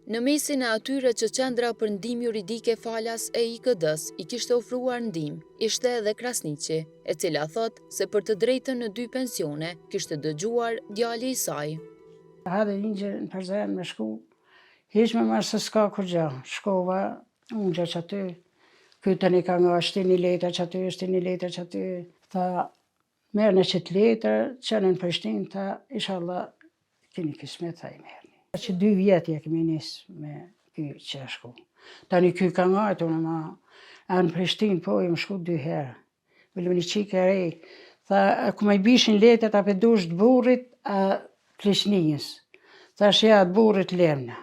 Në mesin e atyre që qendra për ndihmë juridike falas e IKD-s i kishte ofruar ndihmë, ishte edhe Krasniqi, e cila thot se për të drejtën në 2 pensione kishte dëgjuar djali i saj. Hade një në Përzën me shku, hiq me marë se s'ka kur gja. Shkova, unë gja që aty, ky tani ka nga është një letër që aty, është një letër që aty. Tha, merë në qëtë letër, qenë në Prishtinë, tha, inshallah, kini kismet, tha i merë. Që 2 vjetë ja kemi nisë me ky që shku. Tani ky ka nga të unë ma, a në Prishtinë, po, i më shku 2 herë. Vëllë një qikë e rej, tha, ku me i bishin letët, a pedush të burit, a Pleqnijës. Thash ja të burit lemna.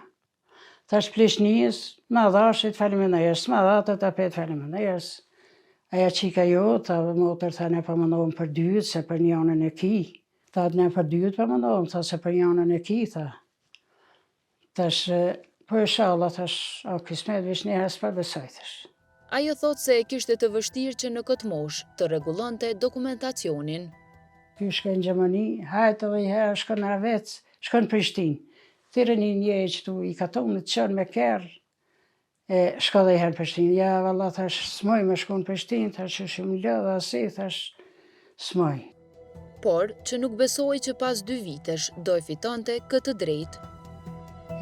Thash Pleqnijës, ma dhashit faleminderit, ma dhatët apet faleminderit. Aja qika jo, tha motër, tha ne pa mëndohëm për 2, se për njënën e ki. Tha ne për 2 pa mëndohëm, tha se për njënën e ki, tha. Thash, po inshallah, thash, a kismet vish një herë s'pa besoj, thash. Ajo thot se kishte të vështirë që në këtë moshë të rregullonte dokumentacionin. Ky shkoj në Gjermani, hajtë edhe i herë shkon në Avec, shkon në Prishtinë. Thire një që tu i ka tonë të qënë me kerë, shko dhe i herë në Prishtinë. Ja, valla, thash, s'moj me shku në Prishtinë, thash, që shumë lëdha si, thash, s'moj. Por, që nuk besoj që pas 2 vitesh do e fitonte këtë drejtë.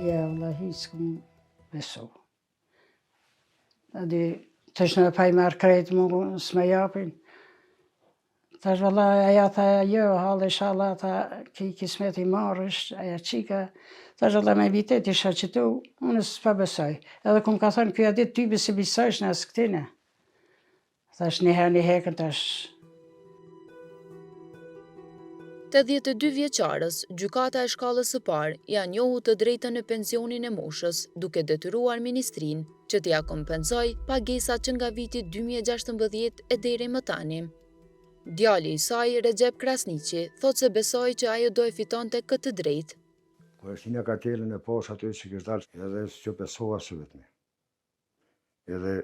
Ja, valla, hiç s'kum besu. Adi, tash në pa i marrë krejtë mu, s'me japin. Tash valla, aja tha, jo, halë inshallah, tha, ki kismet i marrësh, aja qika. Tash valla, me vitet isha qëtu, unë s'pa besoj. Edhe kum ka thonë, kjo dit ty besi besojsh në asë këtine. Tash një hekër, tash. 82 vjeçarës, gjykata e shkallës së parë ja njohu të drejtën në pensionin e moshës, duke detyruar ministrinë që t'ia kompensoj pagesat që nga viti 2016 e deri më tani. Djali i saj, Recep Krasniqi, thot se besoi që ajo do e fitonte këtë drejtë. Kur është një kartelën e poshtë aty që kishte dalë, edhe që besova së vetmi. Edhe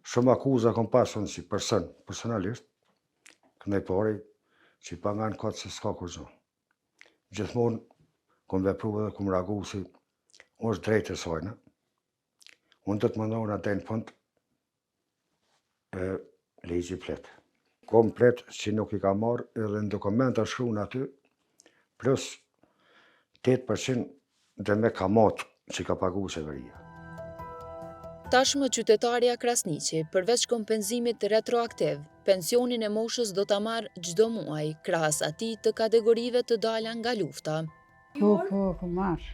shumë akuza kom pasur si personalisht, këndaj pari, që i pangan këtë se s'ka kur zonë. Gjithmonë, kom vepru edhe kom reagu si, është drejtë e sajnë. Unë të të mëndohën atë në fund, legji plet. Komplet që nuk i ka marrë edhe në dokumenta shkruan aty, plus 8% dhe me kamat që ka pagu severia. Tashmë qytetarja Krasniqi, përveç kompenzimit retroaktiv, pensionin e moshës do ta marrë çdo muaj, krahas atij të kategorive të dala nga lufta. Po marrë.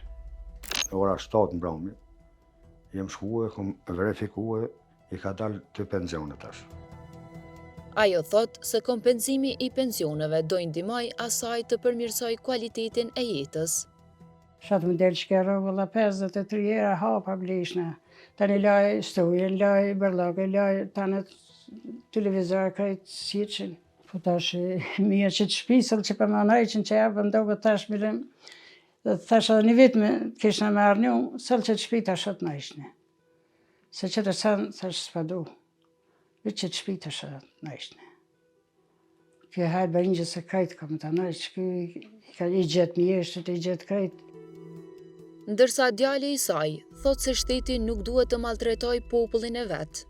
Ora 7 në brami, jem shkue, kom verifikue, i ka dalë 2 pensionet tash. Ajo thot se kompenzimi i pensioneve do i ndihmoj asaj të përmirësoj kualitetin e jetës. Shatë më delë shkero, vëlla 53 era hapa blishna. Tani laj stuje, laj bërlake, laj tani televizor krejtë siqin. Po tash, mija që të shpisëll që për më nëjqin që ja bëndohë tash mirëm. Dhe tash edhe një vit me kishna me arnju, sëllë që të shpi tash atë nëjqni. Se që të sanë, tash s'padu. Vit që të shpi tash atë nëjqni. Kjo hajtë bërin që se krejtë kam të nëjqë, kjo i gjetë mjeshtë, i gjetë krejtë. Ndërsa djali i saj thot se shteti nuk duhet të maltretoj popullin e vet.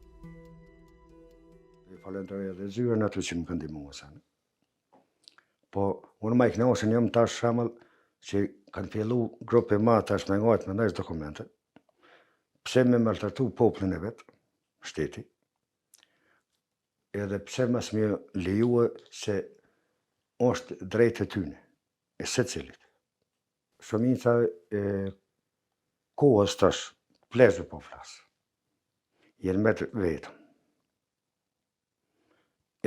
Falenderoj edhe zyrën aty që më kanë ndihmuar sana. Po unë më i kënaqur jam tash shembull që kanë fillu grupe ma tash me ngajt me ndaj dokumente. Pse me maltretu popullin e vet, shteti. Edhe pse mas më lejua se është drejtë e tyne, e secilit. Shumica e kohës tash, plezë po flasë, jenë me vetëm.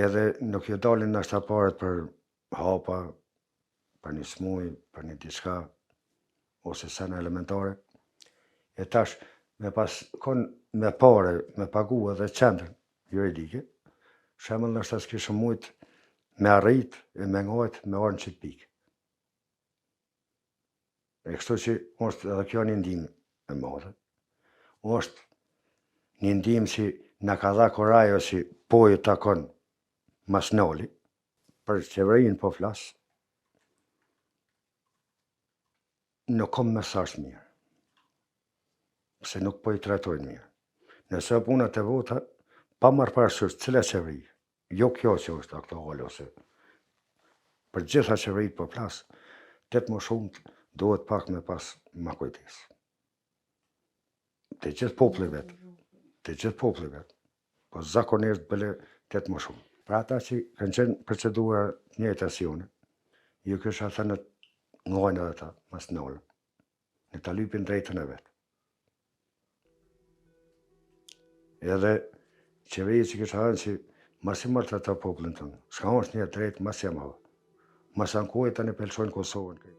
Edhe nuk ju dalin nështë aparet për hapa, për një smuj, për një diçka, ose sena elementare. E tash, me pas kon me pare, me pagu edhe qendrën juridike, shemëll nështë as kishë mujt me arrit e me ngajt me orën qëtë pikë. E kështu që është edhe kjo një ndihmë e madhe. Është një ndihmë që na ka dha Korajo që po i takon Masnoli, për qeverinë po flas. Nuk kom mesazh mirë. se nuk po i trajtojnë mirë. Nëse punat e vota, pa marrë parasysh cila qeveri, jo kjo që është aktuale ose për gjitha qeverit po flas, më shumë duhet pak me pas ma kujdes. Të gjithë populli vet, po zakonisht bële më shumë. Pra ata që kanë qenë procedura njëjta si unë, ju kisha thënë ngojnë edhe ta, mas nëllë, në ta lypin drejtën e vetë. Edhe qeveri që kisha thënë që mas i mërë të ata popullin tënë, shka është një drejtë mas jam avë. Mas ankojë të në pelshojnë Kosovën.